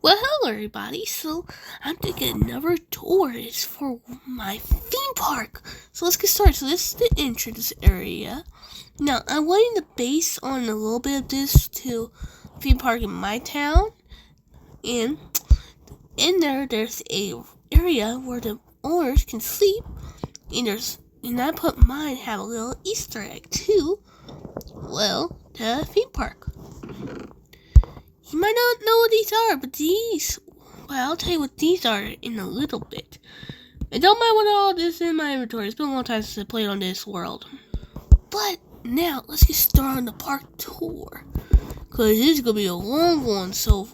Well, hello everybody. So, I'm taking another tour. It's for my theme park. So let's get started. So this is the entrance area. Now, I'm wanting to base on a little bit of this to theme park in my town. And in there's a area where the owners can sleep. And I put mine have a little Easter egg too. Well, the theme park. You might not know what these are, but well, I'll tell you what these are in a little bit. I don't mind what all this in my inventory. It's been a long time since I played on this world. But now, let's get started on the park tour. Because this is going to be a long one, so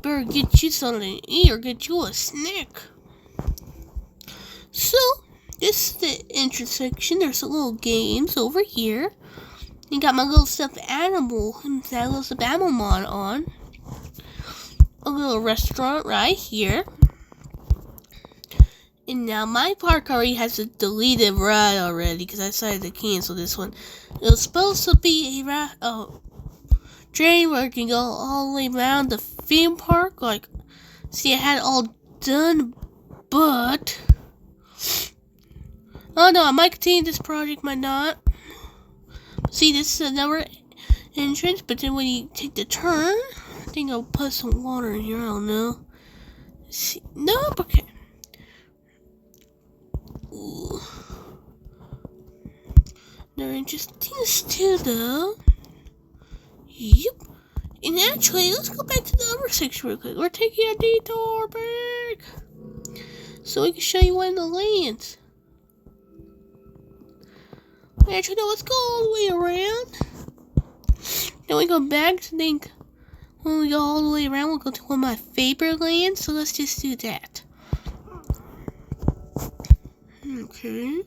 better get you something to eat or get you a snack. So, this is the entrance section. There's a little games over here. You got my little stuffed animal, that little stuffed animal mod on. A little restaurant right here. And now my park already has a deleted ride already because I decided to cancel this one. It was supposed to be a train where you can go all the way around the theme park. Like, see, I had it all done, but oh no, I might continue this project, might not. See, this is another entrance, but then when you take the turn, I think I'll put some water in here, I don't know. See, nope, okay. Ooh. They're interesting too, though. Yep. And actually, let's go back to the other section real quick. We're taking a detour back, so we can show you one of the lands. Actually, no, let's go all the way around. Then we go back to think. When we go all the way around, we'll go to one of my favorite lands. So let's just do that. Okay.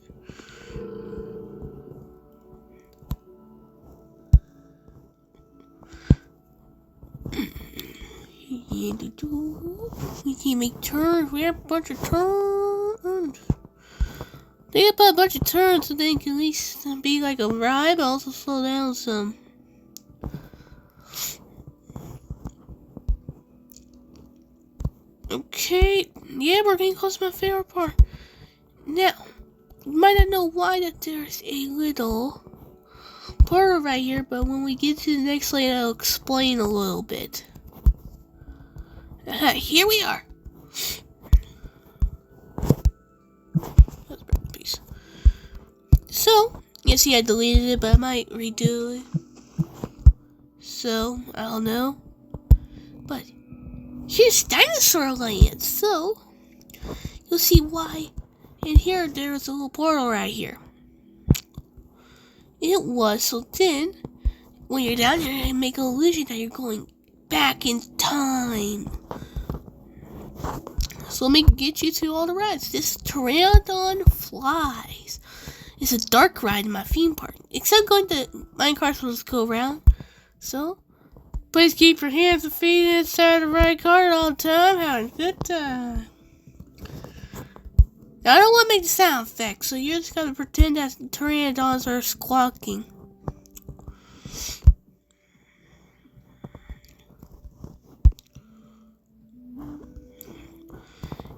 We can make turns. We have a bunch of turns. They have a bunch of turns so they can at least be like a ride, but also slow down some. Okay, yeah, we're getting close to my favorite part. Now, you might not know why that there's a little portal right here, but when we get to the next lane, I'll explain a little bit. Here we are. So, you see I deleted it, but I might redo it. So, I don't know. But here's Dinosaur Land, so you'll see why. And here, there's a little portal right here. It was, so then, when you're down here, you make an illusion that you're going back in time. So let me get you to all the rides. This Pteranodon Flies. It's a dark ride in my theme park. Except going to Minecraft supposed to go around. So, please keep your hands and feet inside the right cart all the time. Having a good time. Now, I don't want to make the sound effect, so you're just going to pretend that pteranodons are squawking.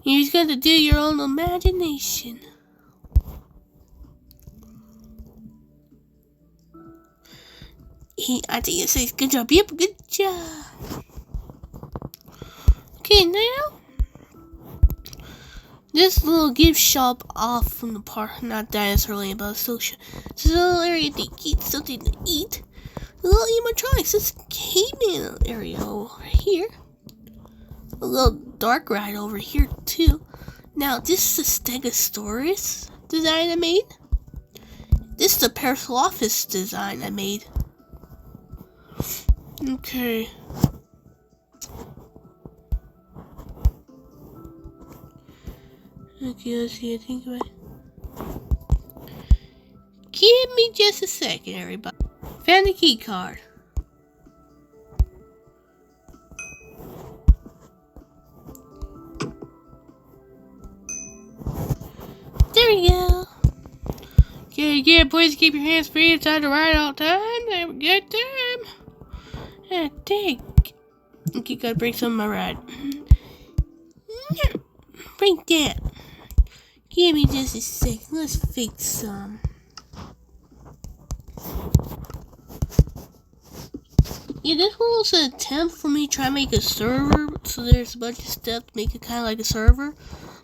You just got to do your own imagination. I think it says good job. Yep, good job. Okay, now this little gift shop off from the park, not Dinosaur Land, but social. It's a little area to eat something to eat. A little animatronics. This caveman area over here. A little dark ride over here too. Now this is a Stegosaurus design I made. This is the Parasaurolophus design I made. Okay. Okay, let's see. I think give me just a second, everybody. Found the key card. There we go. Okay, again, please keep your hands free inside the ride all the time. Have a good time. Take Okay, gotta break some of my ride. Break that. Give me just a sec. Let's fix some. Yeah, this one was an attempt for me to try to make a server. So there's a bunch of stuff to make it kind of like a server.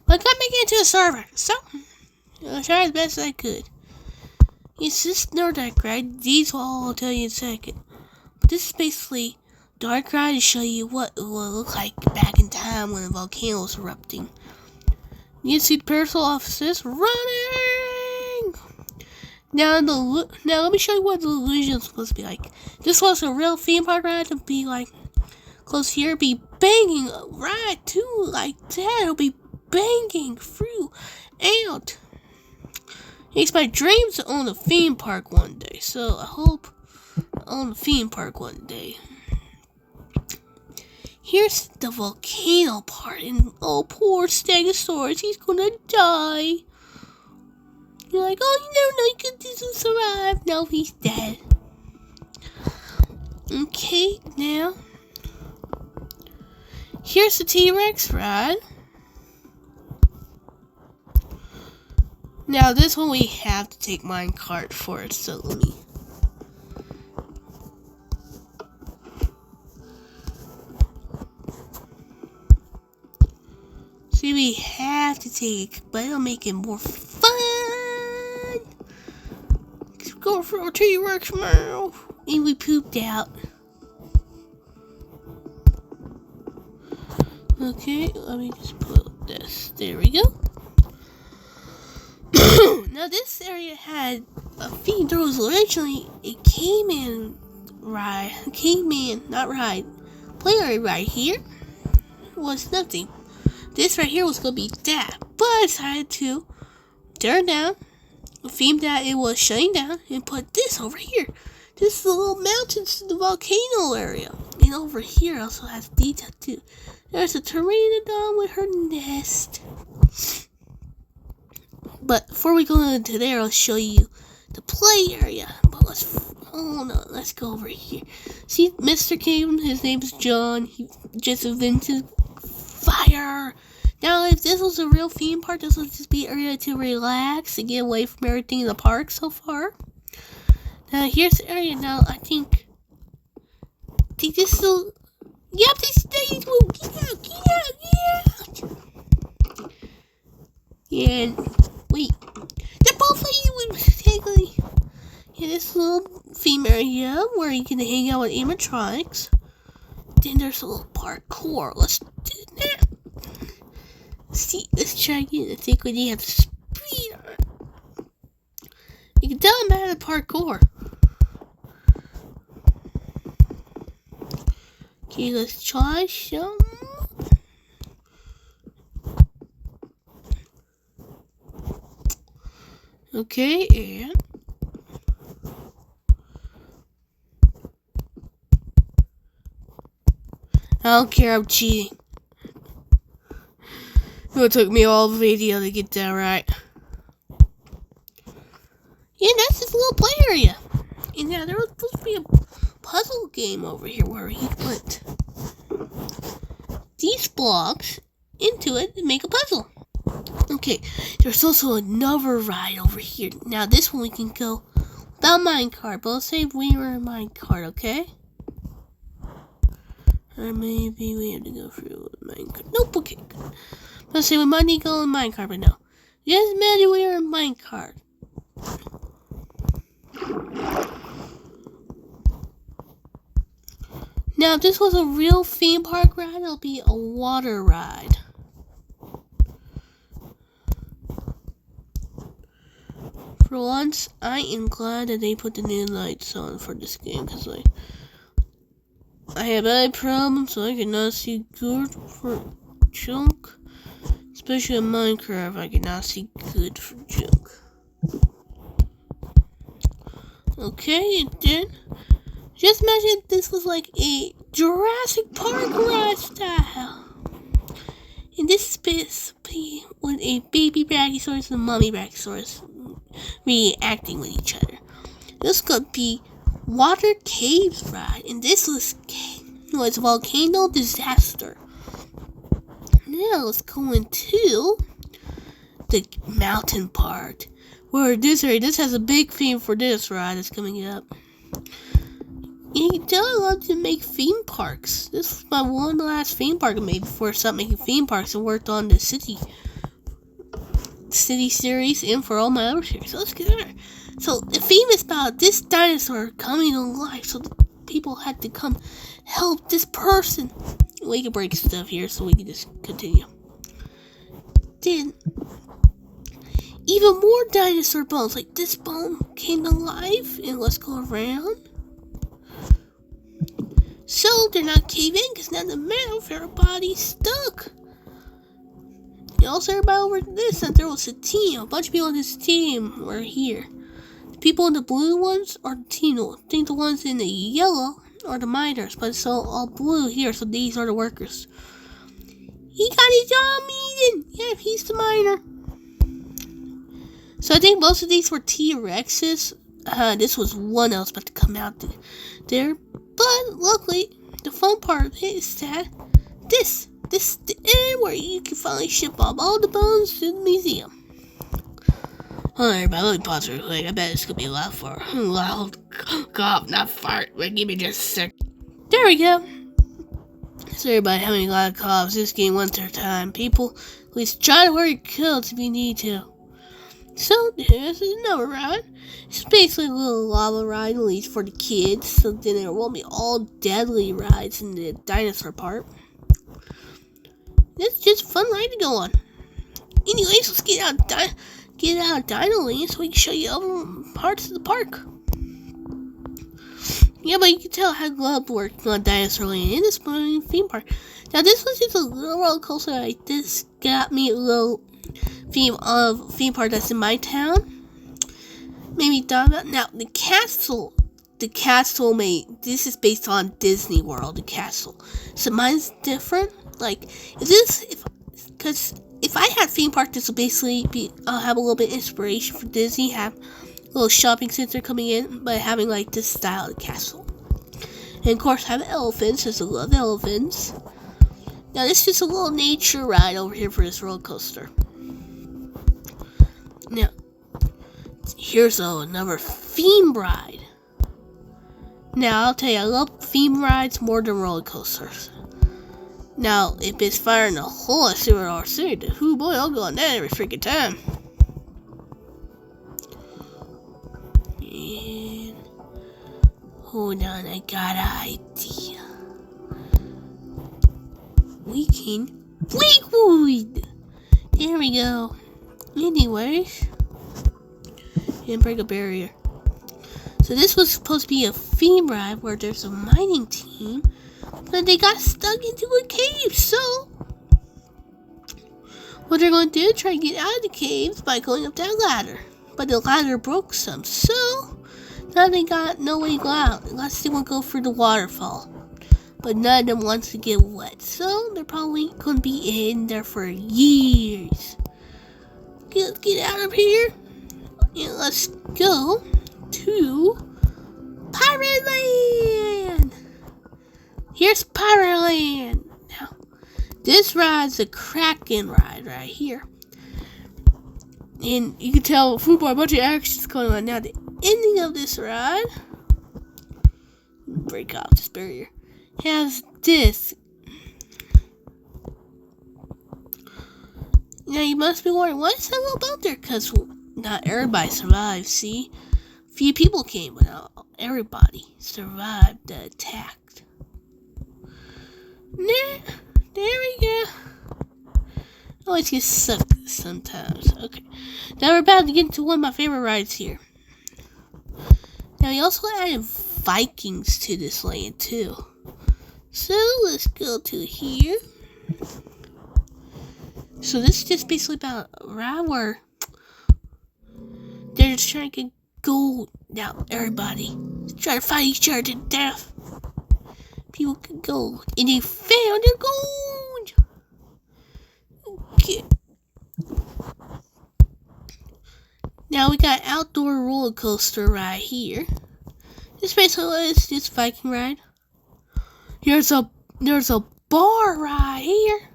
But I can't make it into a server. So, I'll try as best as I could. It's just no Dark Ride. These I'll tell you in a second. But this is basically Dark Ride to show you what it will look like back in time when a volcano was erupting. You see the parasol officers running! Now let me show you what the illusion is supposed to be like. This was a real theme park ride to be like close here, be banging right too like that. It'll be banging through out. It's my dreams to own a theme park one day, so I hope I own a theme park one day. Here's the volcano part, and oh, poor Stegosaurus, he's gonna die. You're like, oh, you never know, you could just survive. No, he's dead. Okay, now, here's the T-Rex ride. Now, this one we have to take minecart for it, so let me. See, we have to take, but it'll make it more fun. Let's go for a T-Rex now. And we pooped out. Okay, let me just put this. There we go. Now this area had a feed. There was originally a player right here. It was nothing. This right here was gonna be that, but I decided to turn down, theme that it was shutting down, and put this over here. This is the little mountains to the volcano area. And over here also has detail too. There's a pteranodon with her nest. But before we go into there, I'll show you the play area. But let's go over here. See, Mr. King, his name's John. He just invented fire. Now, if this was a real theme park, this would just be an area to relax and get away from everything in the park so far. Now, here's the area. Now, I think this will. Yep, this stage will get out. And wait, they're both like you would technically. Yeah, this little theme area where you can hang out with animatronics. Then there's a little parkour. Let's do that. See, let's try again. I think we need to have speed on it. You can tell I'm bad at parkour. Okay, let's try some. Okay, and I don't care, I'm cheating. It took me all the video to get that right. Yeah, that's this little play area. And now there was supposed to be a puzzle game over here where he put these blocks into it and make a puzzle. Okay, there's also another ride over here. Now this one we can go without minecart, but let's say we were in minecart, okay? Or maybe we have to go through minecart. Nope, okay, good. Let's say we might need to go in minecart, but no. Just imagine we were in minecart. Now, if this was a real theme park ride, it'll be a water ride. For once, I am glad that they put the new lights on for this game, because I have eye problems, so I cannot see good for junk. Especially in Minecraft, I cannot see good for junk. Okay, and then just imagine if this was like a Jurassic Park ride style. And this space be with a baby Brachiosaurus and a mommy Brachiosaurus reacting with each other. This could be Water Caves ride, and this was was a volcano disaster. Now let's go into the mountain part. Where this has a big theme for this ride that's coming up. You can tell I love to make theme parks. This was my one last theme park I made before I stopped making theme parks and worked on the city series and for all my other series. So let's get there. So the theme is about this dinosaur coming to life. So the people had to come help this person. We can break stuff here so we can just continue. Then even more dinosaur bones, like this bone came to life, and let's go around. So they're not caving because now the mouth, everybody's stuck. And also everybody over this, and there was a team, a bunch of people on this team were here. The people in the blue ones are the team. I think the ones in the yellow are the miners, but it's all blue here, so these are the workers. He got his job meeting. Yeah, he's the miner. So I think most of these were T-Rexes. This was one that was about to come out there. But luckily, the fun part of it is that this is the end where you can finally ship off all the bones to the museum. Alright, everybody, let me pause real quick. I bet it's gonna be loud for loud cough, not fart. Wait, give me just a sec. There we go. So everybody having loud coughs, this game once at a time. People, at least try to wear your coats if you need to. So here's another ride. It's basically a little lava ride, at least for the kids. So then there won't be all deadly rides in the dinosaur part. It's just a fun ride to go on. Anyways, let's get out of Dino Land so we can show you other parts of the park. Yeah, but you can tell how glove working on Dinosaur Land in this theme park. Now this was just a little roller coaster like this. Got me a little theme park that's in my town. Maybe thought about now the castle this is based on Disney World, the castle. So mine's different. Like if I had theme park, this will basically be have a little bit of inspiration for Disney, have a little shopping center coming in, but having like this style of castle. And of course have elephants, because I love elephants. Now this is just a little nature ride over here for this roller coaster. Now, here's another theme ride. Now, I'll tell you, I love theme rides more than roller coasters. Now, if it's fire in the hole at Silver City, whoo boy, I'll go on that every freaking time. And, hold on, I got an idea. We can Fleetwood! There we go. Anyways, and break a barrier. So this was supposed to be a theme ride where there's a mining team, but they got stuck into a cave. So what they're going to do is try to get out of the caves by going up that ladder. But the ladder broke some, so now they got no way to go out unless they want to go through the waterfall. But none of them wants to get wet, so they're probably going to be in there for years. Let's get out of here and let's go to Pirate Land. Here's Pirate Land. Now, this ride's a Kraken ride right here. And you can tell a bunch of action's going on. Now, the ending of this ride, break off this barrier, has this. Now you must be wondering, why is that little boat there? Because not everybody survived, see? Few people came, but not everybody survived the attack. Nah, there we go. Always get sucked sometimes. Okay. Now we're about to get into one of my favorite rides here. Now we also added Vikings to this land too. So let's go to here. So this is just basically about a ride where they're just trying to get gold. Now everybody try to fight each other to death. People can go, and they found their gold. Okay. Now we got outdoor roller coaster right here. This basically is this Viking ride. there's a bar right here.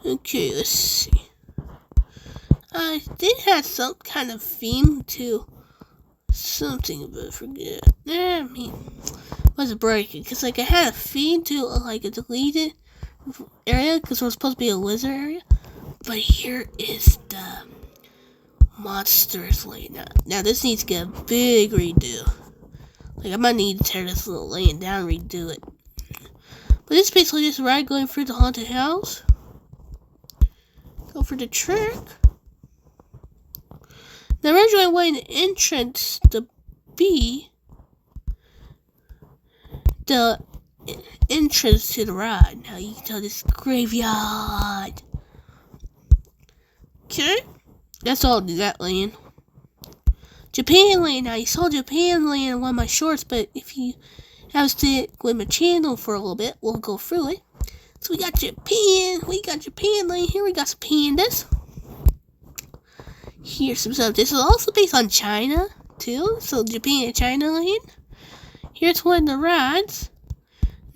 Okay, let's see. I did have some kind of theme to something, but I forget. I mean, was breaking because like I had a theme to like a deleted area because it was supposed to be a lizard area, but here is the monsters lane. Now this needs to get a big redo. Like I might need to tear this little lane down and redo it. But it's basically just ride going through the haunted house. Go for the trick. Now originally I wanted the entrance to be the entrance to the ride. Now you can tell this graveyard. Okay. That's all that lane. Japan lane. Now you saw Japan lane in one of my shorts, but if you have to stick with my channel for a little bit, we'll go through it. So we got Japan lane. Here we got some pandas. Here's some stuff. This is also based on China too. So Japan and China lane. Here's one of the rides.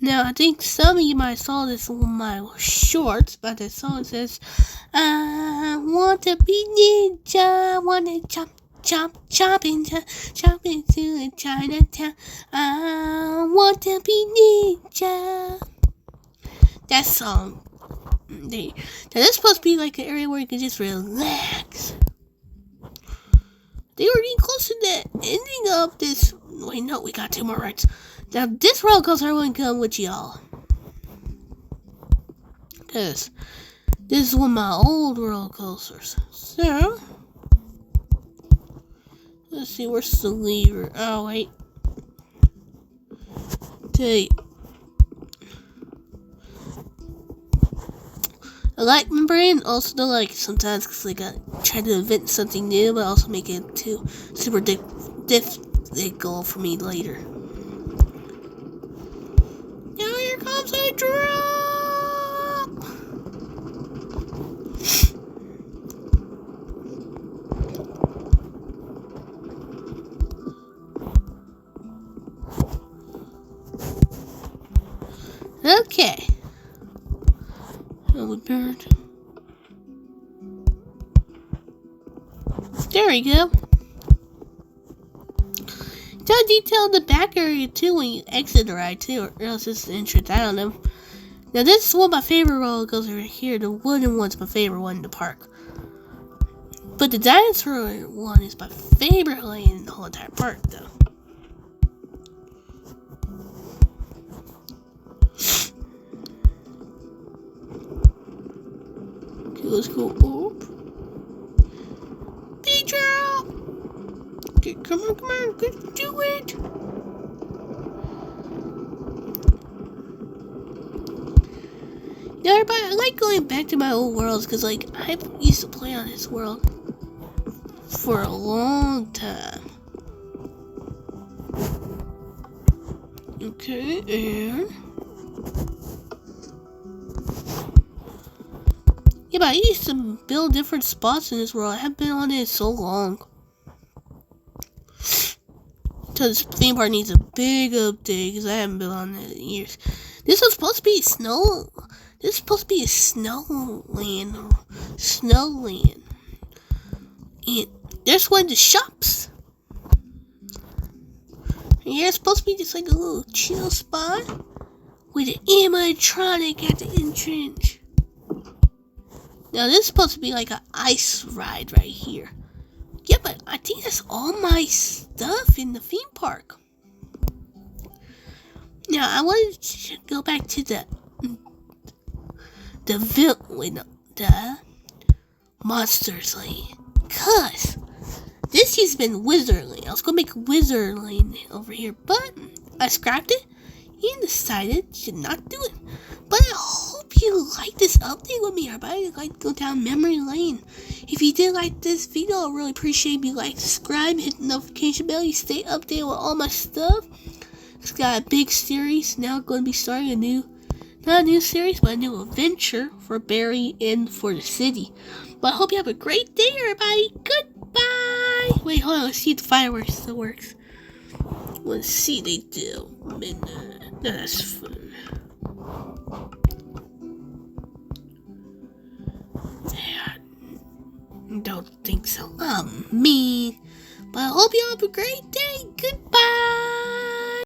Now I think some of you might have saw this in my shorts, but the song says, "I want to be ninja, wanna chop, chop, chop into Chinatown. I want to be ninja." That song. Now this is supposed to be like an area where you can just relax. They were getting close to the ending of this. Wait, no, we got 2 more rides. Now this roller coaster I want to come with y'all. Because this is one of my old roller coasters. So, let's see, where's the lever? Oh, wait. Okay. I like my brain, also don't like it sometimes because like I try to invent something new, but also make it too super difficult for me later. Now here comes a drop. Okay. Oh, bird. There we go. Don't detail the back area too when you exit the ride too, or else it's the entrance. I don't know. Now this is one of my favorite roller coasters right here. The wooden one's my favorite one in the park. But the dinosaur one is my favorite lane in the whole entire park though. Okay, let's go up. Big drop! Okay, come on, let's do it! Now everybody, I like going back to my old worlds because like I used to play on this world for a long time. Okay, and yeah, but I used to build different spots in this world. I haven't been on it so long. So this theme park needs a big update because I haven't been on it in years. This was supposed to be snow. This is supposed to be a snowland. Snowland. And there's one of the shops. And yeah, it's supposed to be just like a little chill spot with an animatronic at the entrance. Now this is supposed to be like an ice ride right here. Yeah, but I think that's all my stuff in the theme park. Now I wanted to go back to the Monsters Lane. Cause this has been Wizard Lane. I was gonna make Wizard Lane over here, but I scrapped it and decided to not do it. But I hope you like this update with me, everybody. I'd like to go down memory lane. If you did like this video, I really appreciate if you like, subscribe, hit the notification bell. You stay updated with all my stuff. It's got a big series now. Going to be starting a new, not a new series, but a new adventure for Barry and for the city. But I hope you have a great day, everybody. Goodbye. Wait, hold on. Let's see if the fireworks still works. Let's see, they do. Midnight. That's fun. Yeah, don't think so. I'm mean. But I hope you all have a great day. Goodbye.